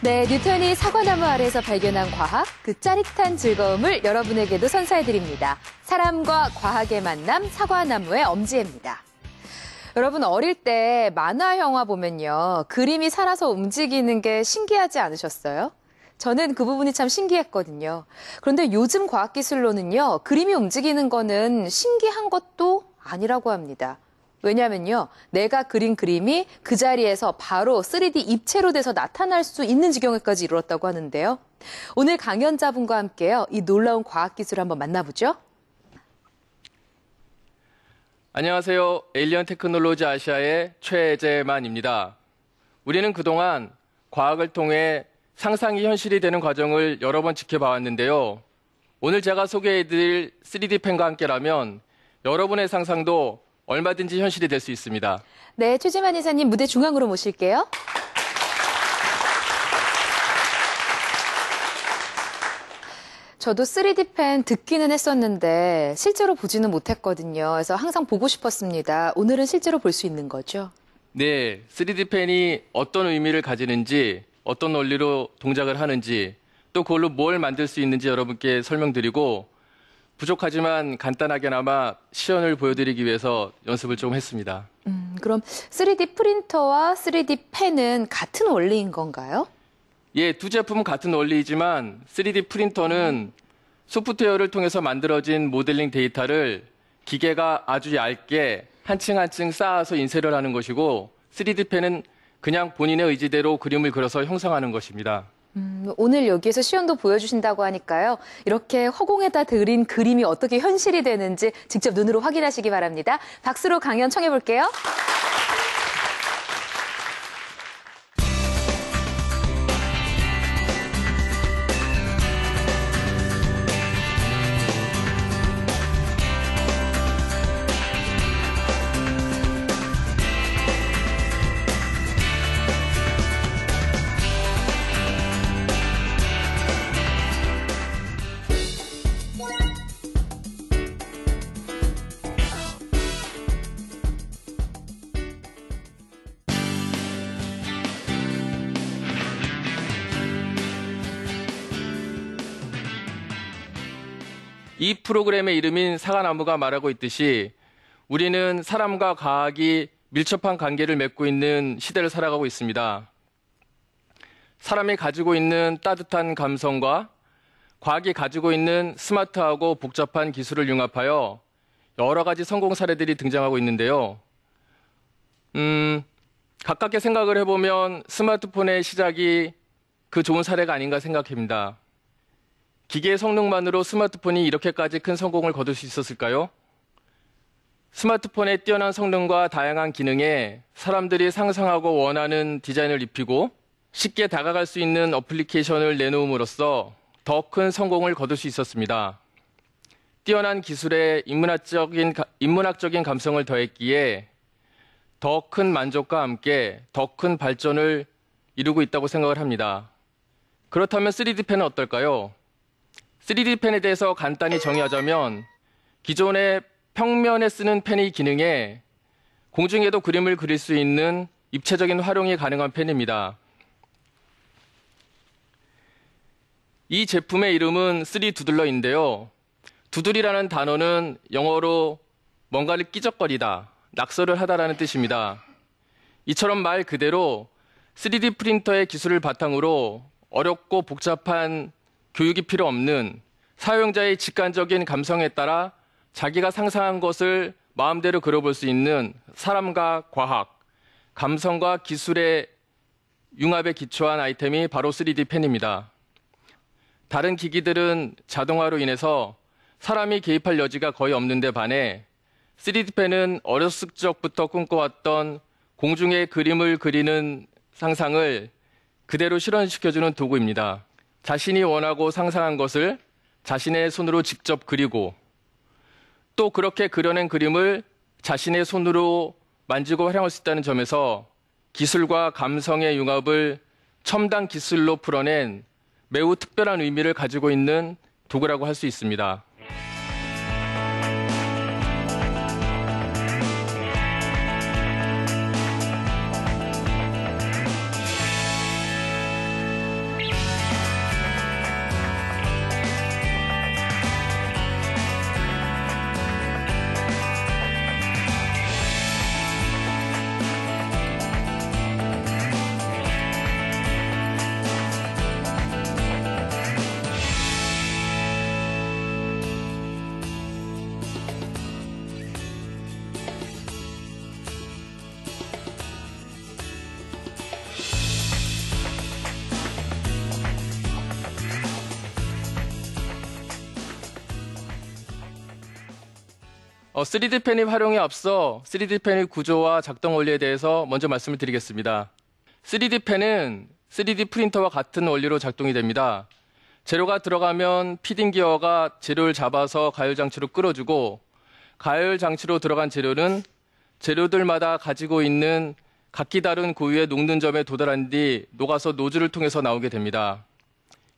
네, 뉴턴이 사과나무 아래에서 발견한 과학, 그 짜릿한 즐거움을 여러분에게도 선사해드립니다. 사람과 과학의 만남, 사과나무의 엄지혜입니다. 여러분, 어릴 때 만화 영화 보면요, 그림이 살아서 움직이는 게 신기하지 않으셨어요? 저는 그 부분이 참 신기했거든요. 그런데 요즘 과학기술로는요, 그림이 움직이는 거는 신기한 것도 아니라고 합니다. 왜냐면요, 내가 그린 그림이 그 자리에서 바로 3D 입체로 돼서 나타날 수 있는 지경에까지 이르렀다고 하는데요. 오늘 강연자분과 함께요, 이 놀라운 과학기술을 한번 만나보죠. 안녕하세요. 에일리언 테크놀로지 아시아의 최재만입니다. 우리는 그동안 과학을 통해 상상이 현실이 되는 과정을 여러 번 지켜봐왔는데요. 오늘 제가 소개해드릴 3D 펜과 함께라면 여러분의 상상도 얼마든지 현실이 될 수 있습니다. 네, 최재만 이사님 무대 중앙으로 모실게요. 저도 3D 펜 듣기는 했었는데 실제로 보지는 못했거든요. 그래서 항상 보고 싶었습니다. 오늘은 실제로 볼 수 있는 거죠? 네, 3D 펜이 어떤 의미를 가지는지, 어떤 원리로 동작을 하는지, 또 그걸로 뭘 만들 수 있는지 여러분께 설명드리고, 부족하지만 간단하게나마 시연을 보여드리기 위해서 연습을 좀 했습니다. 그럼 3D 프린터와 3D 펜은 같은 원리인 건가요? 예, 두 제품은 같은 원리이지만 3D 프린터는 소프트웨어를 통해서 만들어진 모델링 데이터를 기계가 아주 얇게 한 층 한 층 쌓아서 인쇄를 하는 것이고 3D 펜은 그냥 본인의 의지대로 그림을 그려서 형상하는 것입니다. 오늘 여기에서 시연도 보여주신다고 하니까요. 이렇게 허공에다 그린 그림이 어떻게 현실이 되는지 직접 눈으로 확인하시기 바랍니다. 박수로 강연 청해볼게요. 이 프로그램의 이름인 사과나무가 말하고 있듯이 우리는 사람과 과학이 밀접한 관계를 맺고 있는 시대를 살아가고 있습니다. 사람이 가지고 있는 따뜻한 감성과 과학이 가지고 있는 스마트하고 복잡한 기술을 융합하여 여러 가지 성공 사례들이 등장하고 있는데요. 가깝게 생각을 해보면 스마트폰의 시작이 그 좋은 사례가 아닌가 생각합니다. 기계의 성능만으로 스마트폰이 이렇게까지 큰 성공을 거둘 수 있었을까요? 스마트폰의 뛰어난 성능과 다양한 기능에 사람들이 상상하고 원하는 디자인을 입히고 쉽게 다가갈 수 있는 어플리케이션을 내놓음으로써 더 큰 성공을 거둘 수 있었습니다. 뛰어난 기술에 인문학적인 감성을 더했기에 더 큰 만족과 함께 더 큰 발전을 이루고 있다고 생각을 합니다. 그렇다면 3D 펜은 어떨까요? 3D 펜에 대해서 간단히 정의하자면 기존의 평면에 쓰는 펜의 기능에 공중에도 그림을 그릴 수 있는 입체적인 활용이 가능한 펜입니다. 이 제품의 이름은 3D 두들러인데요. 두들이라는 단어는 영어로 뭔가를 끼적거리다, 낙서를 하다라는 뜻입니다. 이처럼 말 그대로 3D 프린터의 기술을 바탕으로 어렵고 복잡한 교육이 필요 없는 사용자의 직관적인 감성에 따라 자기가 상상한 것을 마음대로 그려볼 수 있는 사람과 과학, 감성과 기술의 융합에 기초한 아이템이 바로 3D 펜입니다. 다른 기기들은 자동화로 인해서 사람이 개입할 여지가 거의 없는데 반해 3D 펜은 어렸을 적부터 꿈꿔왔던 공중에 그림을 그리는 상상을 그대로 실현시켜주는 도구입니다. 자신이 원하고 상상한 것을 자신의 손으로 직접 그리고 또 그렇게 그려낸 그림을 자신의 손으로 만지고 활용할 수 있다는 점에서 기술과 감성의 융합을 첨단 기술로 풀어낸 매우 특별한 의미를 가지고 있는 도구라고 할 수 있습니다. 3D 펜의 활용에 앞서 3D 펜의 구조와 작동 원리에 대해서 먼저 말씀을 드리겠습니다. 3D 펜은 3D 프린터와 같은 원리로 작동이 됩니다. 재료가 들어가면 피딩 기어가 재료를 잡아서 가열 장치로 끌어주고, 가열 장치로 들어간 재료는 재료들마다 가지고 있는 각기 다른 고유의 녹는 점에 도달한 뒤 녹아서 노즐을 통해서 나오게 됩니다.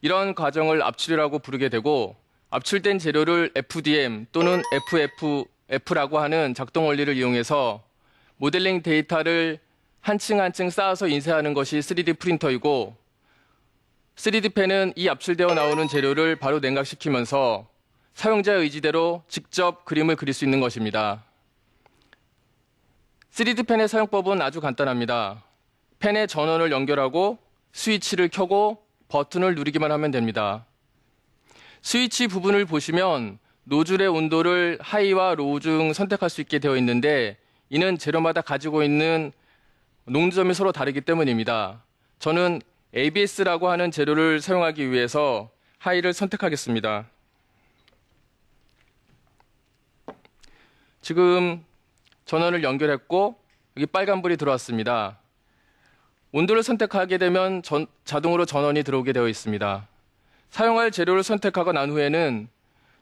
이런 과정을 압출이라고 부르게 되고, 압출된 재료를 FDM 또는 FF라고 하는 작동 원리를 이용해서 모델링 데이터를 한 층 한 층 쌓아서 인쇄하는 것이 3D 프린터이고, 3D 펜은 이 압출되어 나오는 재료를 바로 냉각시키면서 사용자의 의지대로 직접 그림을 그릴 수 있는 것입니다. 3D 펜의 사용법은 아주 간단합니다. 펜에 전원을 연결하고 스위치를 켜고 버튼을 누르기만 하면 됩니다. 스위치 부분을 보시면 노즐의 온도를 하이와 로우 중 선택할 수 있게 되어 있는데, 이는 재료마다 가지고 있는 녹는 점이 서로 다르기 때문입니다. 저는 ABS라고 하는 재료를 사용하기 위해서 하이를 선택하겠습니다. 지금 전원을 연결했고 여기 빨간불이 들어왔습니다. 온도를 선택하게 되면 자동으로 전원이 들어오게 되어 있습니다. 사용할 재료를 선택하고 난 후에는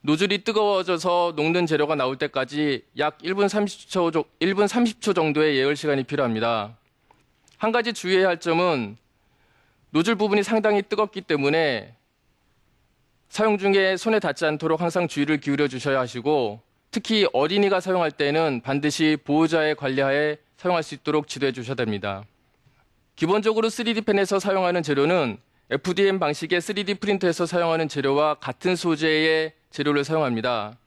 노즐이 뜨거워져서 녹는 재료가 나올 때까지 약 1분 30초 정도의 예열 시간이 필요합니다. 한 가지 주의해야 할 점은 노즐 부분이 상당히 뜨겁기 때문에 사용 중에 손에 닿지 않도록 항상 주의를 기울여 주셔야 하시고, 특히 어린이가 사용할 때는 반드시 보호자의 관리하에 사용할 수 있도록 지도해 주셔야 됩니다. 기본적으로 3D 펜에서 사용하는 재료는 FDM 방식의 3D 프린터에서 사용하는 재료와 같은 소재의 재료를 사용합니다.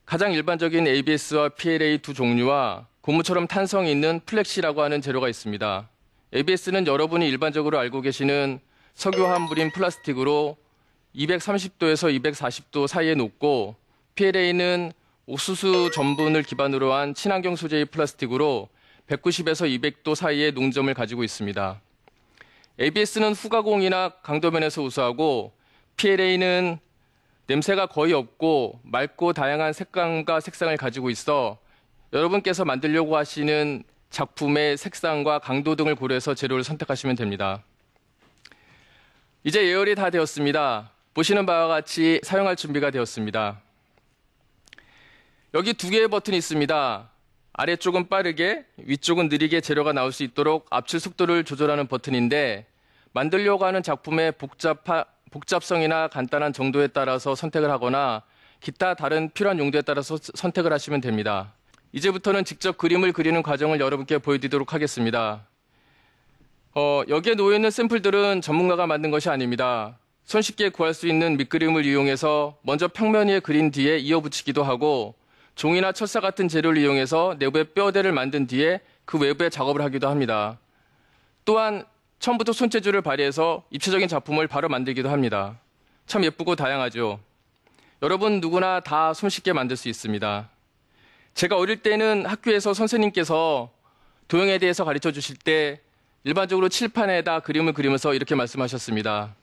가장 일반적인 ABS와 PLA 두 종류와 고무처럼 탄성이 있는 플렉시라고 하는 재료가 있습니다. ABS는 여러분이 일반적으로 알고 계시는 석유화합 물인 플라스틱으로 230도에서 240도 사이에 녹고, PLA는 옥수수 전분을 기반으로 한 친환경 소재의 플라스틱으로 190에서 200도 사이의 농점을 가지고 있습니다. ABS는 후가공이나 강도면에서 우수하고, PLA는 냄새가 거의 없고 맑고 다양한 색감과 색상을 가지고 있어 여러분께서 만들려고 하시는 작품의 색상과 강도 등을 고려해서 재료를 선택하시면 됩니다. 이제 예열이 다 되었습니다. 보시는 바와 같이 사용할 준비가 되었습니다. 여기 두 개의 버튼이 있습니다. 아래쪽은 빠르게, 위쪽은 느리게 재료가 나올 수 있도록 압출 속도를 조절하는 버튼인데, 만들려고 하는 작품의 복잡성이나 간단한 정도에 따라서 선택을 하거나 기타 다른 필요한 용도에 따라서 선택을 하시면 됩니다. 이제부터는 직접 그림을 그리는 과정을 여러분께 보여드리도록 하겠습니다. 여기에 놓여있는 샘플들은 전문가가 만든 것이 아닙니다. 손쉽게 구할 수 있는 밑그림을 이용해서 먼저 평면 위에 그린 뒤에 이어붙이기도 하고, 종이나 철사 같은 재료를 이용해서 내부에 뼈대를 만든 뒤에 그 외부에 작업을 하기도 합니다. 또한 처음부터 손재주를 발휘해서 입체적인 작품을 바로 만들기도 합니다. 참 예쁘고 다양하죠. 여러분 누구나 다 손쉽게 만들 수 있습니다. 제가 어릴 때는 학교에서 선생님께서 도형에 대해서 가르쳐 주실 때 일반적으로 칠판에다 그림을 그리면서 이렇게 말씀하셨습니다.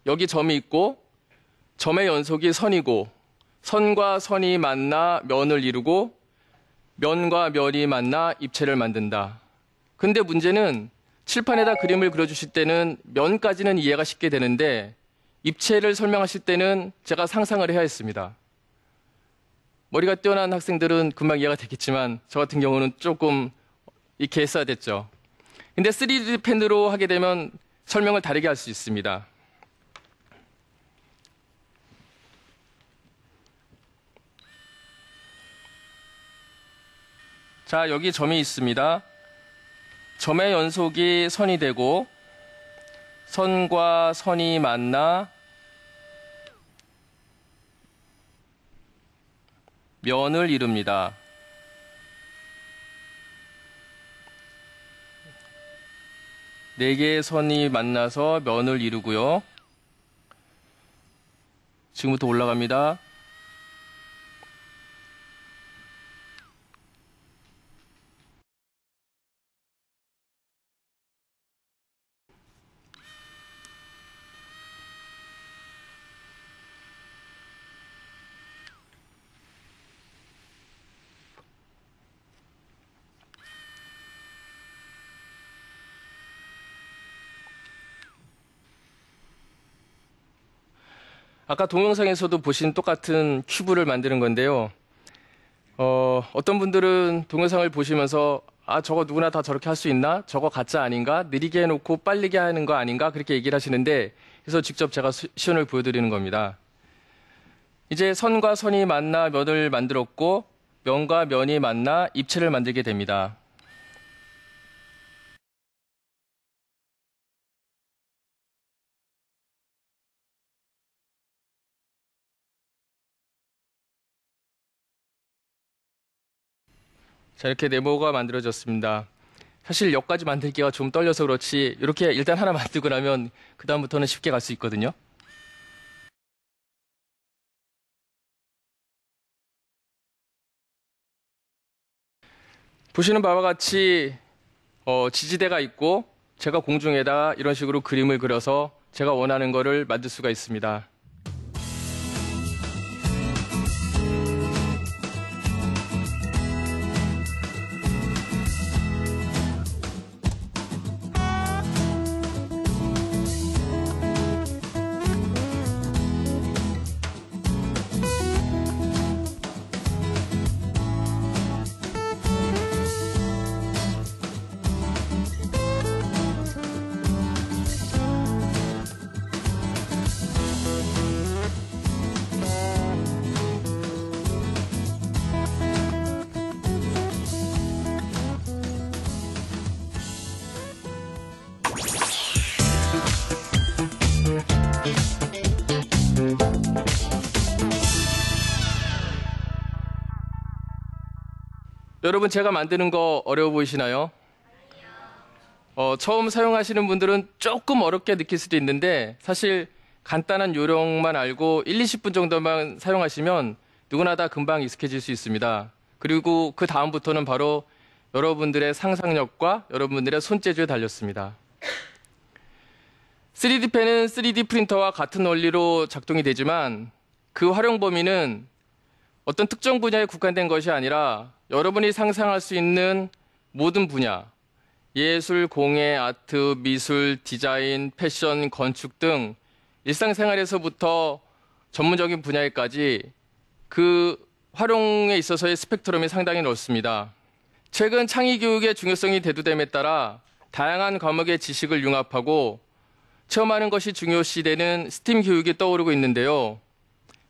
여기 점이 있고 점의 연속이 선이고, 선과 선이 만나 면을 이루고 면과 면이 만나 입체를 만든다. 근데 문제는 칠판에다 그림을 그려주실 때는 면까지는 이해가 쉽게 되는데 입체를 설명하실 때는 제가 상상을 해야 했습니다. 머리가 뛰어난 학생들은 금방 이해가 되겠지만 저 같은 경우는 조금 이렇게 했어야 됐죠. 근데 3D 펜으로 하게 되면 설명을 다르게 할 수 있습니다. 자, 여기 점이 있습니다. 점의 연속이 선이 되고 선과 선이 만나 면을 이룹니다. 네 개의 선이 만나서 면을 이루고요. 지금부터 올라갑니다. 아까 동영상에서도 보신 똑같은 큐브를 만드는 건데요. 어떤 분들은 동영상을 보시면서 저거 누구나 다 저렇게 할 수 있나? 저거 가짜 아닌가? 느리게 해놓고 빠르게 하는 거 아닌가? 그렇게 얘기를 하시는데 그래서 직접 제가 시연을 보여드리는 겁니다. 이제 선과 선이 만나 면을 만들었고 면과 면이 만나 입체를 만들게 됩니다. 자, 이렇게 네모가 만들어졌습니다. 사실 여기까지 만들기가 좀 떨려서 그렇지 이렇게 일단 하나 만들고 나면 그 다음부터는 쉽게 갈 수 있거든요. 보시는 바와 같이 지지대가 있고 제가 공중에다 이런 식으로 그림을 그려서 제가 원하는 거를 만들 수가 있습니다. 여러분 제가 만드는 거 어려워 보이시나요? 처음 사용하시는 분들은 조금 어렵게 느낄 수도 있는데 사실 간단한 요령만 알고 1, 20분 정도만 사용하시면 누구나 다 금방 익숙해질 수 있습니다. 그리고 그 다음부터는 바로 여러분들의 상상력과 여러분들의 손재주에 달렸습니다. 3D 펜은 3D 프린터와 같은 원리로 작동이 되지만 그 활용 범위는 어떤 특정 분야에 국한된 것이 아니라 여러분이 상상할 수 있는 모든 분야, 예술, 공예, 아트, 미술, 디자인, 패션, 건축 등 일상생활에서부터 전문적인 분야에까지 그 활용에 있어서의 스펙트럼이 상당히 넓습니다. 최근 창의교육의 중요성이 대두됨에 따라 다양한 과목의 지식을 융합하고 체험하는 것이 중요시되는 스팀 교육이 떠오르고 있는데요.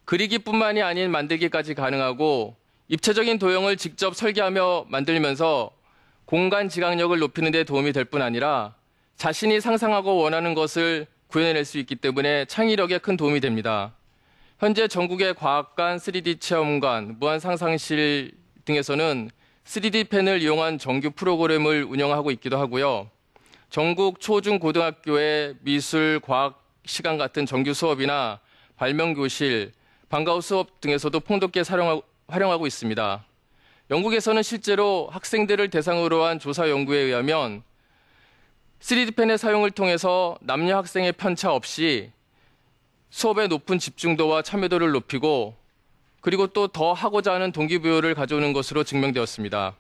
그리기뿐만이 아닌 만들기까지 가능하고 입체적인 도형을 직접 설계하며 만들면서 공간 지각력을 높이는 데 도움이 될 뿐 아니라 자신이 상상하고 원하는 것을 구현해낼 수 있기 때문에 창의력에 큰 도움이 됩니다. 현재 전국의 과학관, 3D 체험관, 무한상상실 등에서는 3D 펜을 이용한 정규 프로그램을 운영하고 있기도 하고요. 전국 초, 중, 고등학교의 미술, 과학 시간 같은 정규 수업이나 발명교실, 방과후 수업 등에서도 풍독게 활용하고 있습니다. 영국에서는 실제로 학생들을 대상으로 한 조사 연구에 의하면 3D 펜의 사용을 통해서 남녀 학생의 편차 없이 수업의 높은 집중도와 참여도를 높이고 그리고 또 더 하고자 하는 동기부여를 가져오는 것으로 증명되었습니다.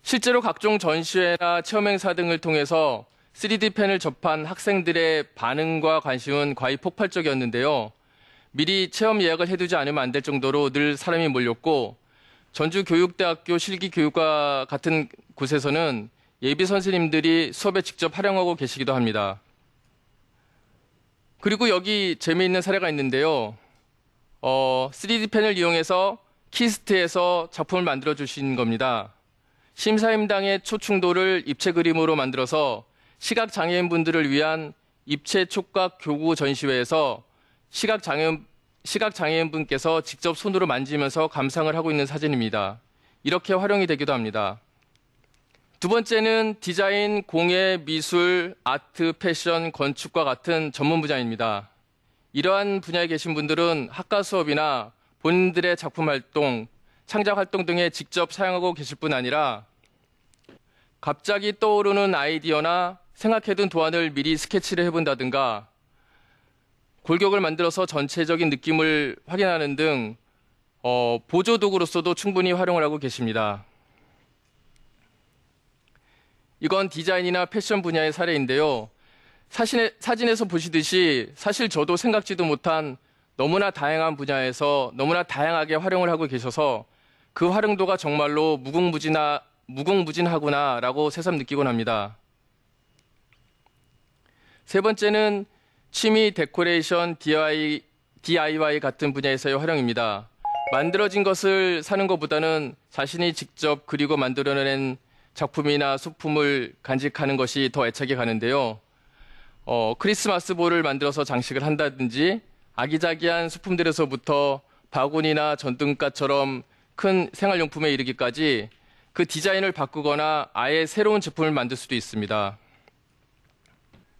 실제로 각종 전시회나 체험행사 등을 통해서 3D 펜을 접한 학생들의 반응과 관심은 거의 폭발적이었는데요. 미리 체험 예약을 해두지 않으면 안 될 정도로 늘 사람이 몰렸고 전주교육대학교 실기교육과 같은 곳에서는 예비 선생님들이 수업에 직접 활용하고 계시기도 합니다. 그리고 여기 재미있는 사례가 있는데요. 3D 펜을 이용해서 키스트에서 작품을 만들어 주신 겁니다. 심사임당의 초충도를 입체 그림으로 만들어서 시각장애인분들을 위한 입체 촉각 교구 전시회에서 시각장애인분께서 직접 손으로 만지면서 감상을 하고 있는 사진입니다. 이렇게 활용이 되기도 합니다. 두 번째는 디자인, 공예, 미술, 아트, 패션, 건축과 같은 전문 분야입니다. 이러한 분야에 계신 분들은 학과 수업이나 본인들의 작품 활동, 창작 활동 등에 직접 사용하고 계실 뿐 아니라 갑자기 떠오르는 아이디어나 생각해둔 도안을 미리 스케치를 해본다든가 골격을 만들어서 전체적인 느낌을 확인하는 등 보조도구로서도 충분히 활용을 하고 계십니다. 이건 디자인이나 패션 분야의 사례인데요. 사진에서 보시듯이 사실 저도 생각지도 못한 너무나 다양한 분야에서 너무나 다양하게 활용을 하고 계셔서 그 활용도가 정말로 무궁무진하구나라고 새삼 느끼곤 합니다. 세 번째는 취미, 데코레이션, DIY 같은 분야에서의 활용입니다. 만들어진 것을 사는 것보다는 자신이 직접 그리고 만들어낸 작품이나 소품을 간직하는 것이 더 애착이 가는데요. 크리스마스 볼을 만들어서 장식을 한다든지 아기자기한 소품들에서부터 바구니나 전등갓처럼 큰 생활용품에 이르기까지 그 디자인을 바꾸거나 아예 새로운 제품을 만들 수도 있습니다.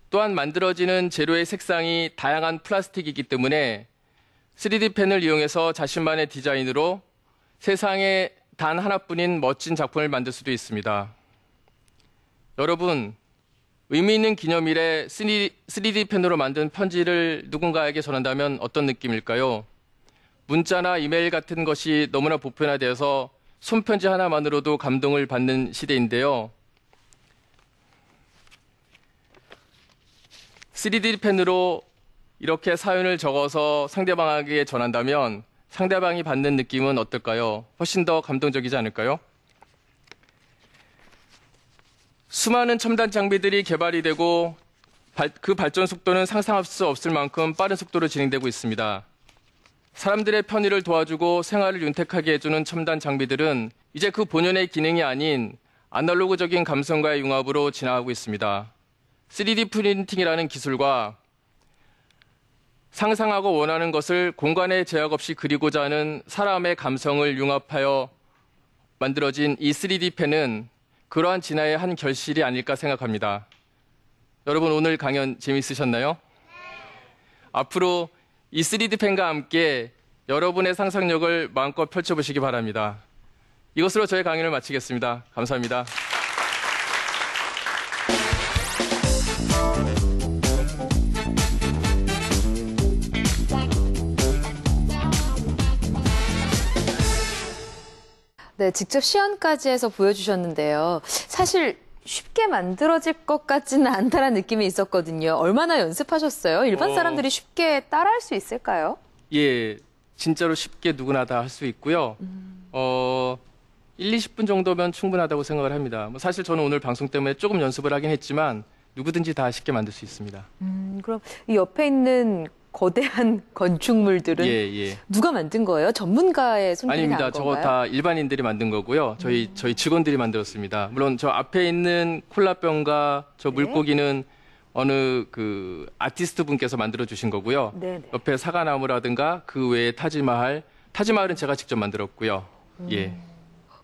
또한 만들어지는 재료의 색상이 다양한 플라스틱이기 때문에 3D 펜을 이용해서 자신만의 디자인으로 세상에 단 하나뿐인 멋진 작품을 만들 수도 있습니다. 여러분, 의미 있는 기념일에 3D 펜으로 만든 편지를 누군가에게 전한다면 어떤 느낌일까요? 문자나 이메일 같은 것이 너무나 보편화되어서 손편지 하나만으로도 감동을 받는 시대인데요. 3D 펜으로 이렇게 사연을 적어서 상대방에게 전한다면 상대방이 받는 느낌은 어떨까요? 훨씬 더 감동적이지 않을까요? 수많은 첨단 장비들이 개발이 되고 그 발전 속도는 상상할 수 없을 만큼 빠른 속도로 진행되고 있습니다. 사람들의 편의를 도와주고 생활을 윤택하게 해주는 첨단 장비들은 이제 그 본연의 기능이 아닌 아날로그적인 감성과의 융합으로 진화하고 있습니다. 3D 프린팅이라는 기술과 상상하고 원하는 것을 공간의 제약 없이 그리고자 하는 사람의 감성을 융합하여 만들어진 이 3D 펜은 그러한 진화의 한 결실이 아닐까 생각합니다. 여러분, 오늘 강연 재미있으셨나요? 앞으로 이 3D 펜과 함께 여러분의 상상력을 마음껏 펼쳐보시기 바랍니다. 이것으로 저의 강연을 마치겠습니다. 감사합니다. 네, 직접 시연까지 해서 보여주셨는데요. 사실 쉽게 만들어질 것 같지는 않다는 느낌이 있었거든요. 얼마나 연습하셨어요? 일반 사람들이 쉽게 따라할 수 있을까요? 예, 진짜로 쉽게 누구나 다 할 수 있고요. 1, 20분 정도면 충분하다고 생각을 합니다. 사실 저는 오늘 방송 때문에 조금 연습을 하긴 했지만 누구든지 다 쉽게 만들 수 있습니다. 그럼 이 옆에 있는 거대한 건축물들은 누가 만든 거예요? 전문가의 손길이 나온 건가요? 아닙니다. 저거 다 일반인들이 만든 거고요. 저희 직원들이 만들었습니다. 물론 저 앞에 있는 콜라병과 저 물고기는 어느 그 아티스트 분께서 만들어 주신 거고요. 옆에 사과나무라든가 그 외에 타지마할은 제가 직접 만들었고요. 예.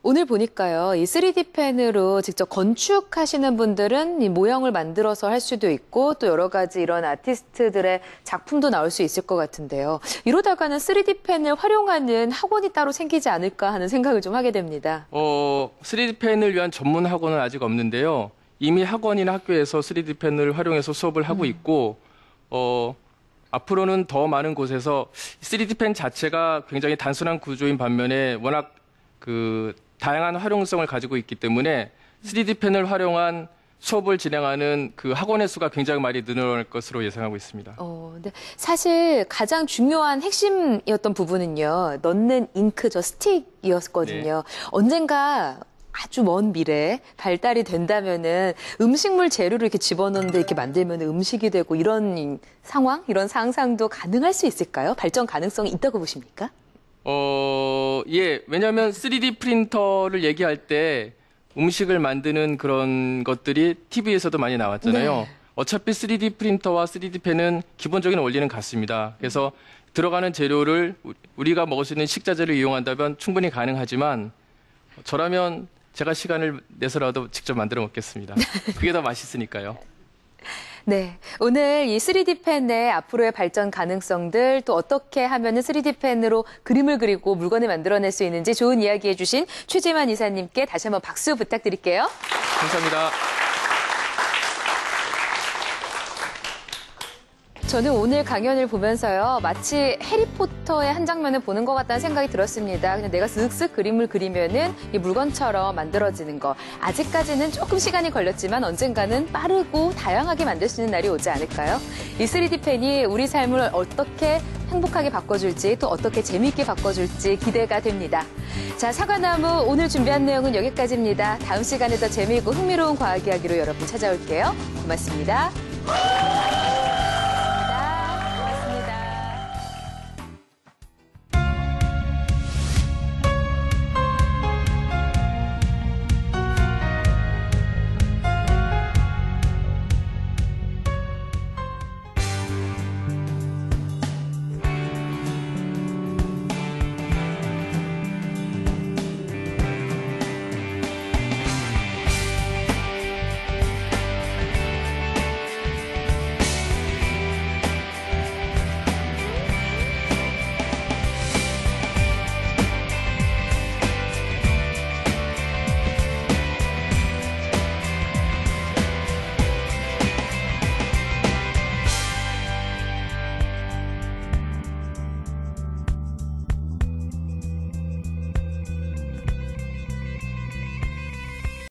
오늘 보니까요, 이 3D 펜으로 직접 건축하시는 분들은 이 모형을 만들어서 할 수도 있고 또 여러 가지 이런 아티스트들의 작품도 나올 수 있을 것 같은데요. 이러다가는 3D 펜을 활용하는 학원이 따로 생기지 않을까 하는 생각을 좀 하게 됩니다. 3D 펜을 위한 전문 학원은 아직 없는데요. 이미 학원이나 학교에서 3D 펜을 활용해서 수업을 하고 있고 앞으로는 더 많은 곳에서 3D 펜 자체가 굉장히 단순한 구조인 반면에 워낙 다양한 활용성을 가지고 있기 때문에 3D 펜을 활용한 수업을 진행하는 그 학원의 수가 굉장히 많이 늘어날 것으로 예상하고 있습니다. 근데 사실 가장 중요한 핵심이었던 부분은요, 넣는 잉크, 저 스틱이었거든요. 언젠가 아주 먼 미래에 발달이 된다면은 음식물 재료를 이렇게 집어넣는데 이렇게 만들면 음식이 되고 이런 상황, 이런 상상도 가능할 수 있을까요? 발전 가능성이 있다고 보십니까? 예. 왜냐하면 3D 프린터를 얘기할 때 음식을 만드는 그런 것들이 TV에서도 많이 나왔잖아요. 어차피 3D 프린터와 3D 펜은 기본적인 원리는 같습니다. 그래서 들어가는 재료를 우리가 먹을 수 있는 식자재를 이용한다면 충분히 가능하지만 저라면 제가 시간을 내서라도 직접 만들어 먹겠습니다. 그게 더 맛있으니까요. 네, 오늘 이 3D 펜의 앞으로의 발전 가능성들 또 어떻게 하면 3D 펜으로 그림을 그리고 물건을 만들어낼 수 있는지 좋은 이야기 해주신 최재만 이사님께 다시 한번 박수 부탁드릴게요. 감사합니다. 저는 오늘 강연을 보면서요, 마치 해리포터의 한 장면을 보는 것 같다는 생각이 들었습니다. 그냥 내가 쓱쓱 그림을 그리면은 이 물건처럼 만들어지는 거. 아직까지는 조금 시간이 걸렸지만 언젠가는 빠르고 다양하게 만들 수 있는 날이 오지 않을까요? 이 3D 펜이 우리 삶을 어떻게 행복하게 바꿔줄지, 또 어떻게 재미있게 바꿔줄지 기대가 됩니다. 자, 사과나무 오늘 준비한 내용은 여기까지입니다. 다음 시간에 더 재미있고 흥미로운 과학 이야기로 여러분 찾아올게요. 고맙습니다.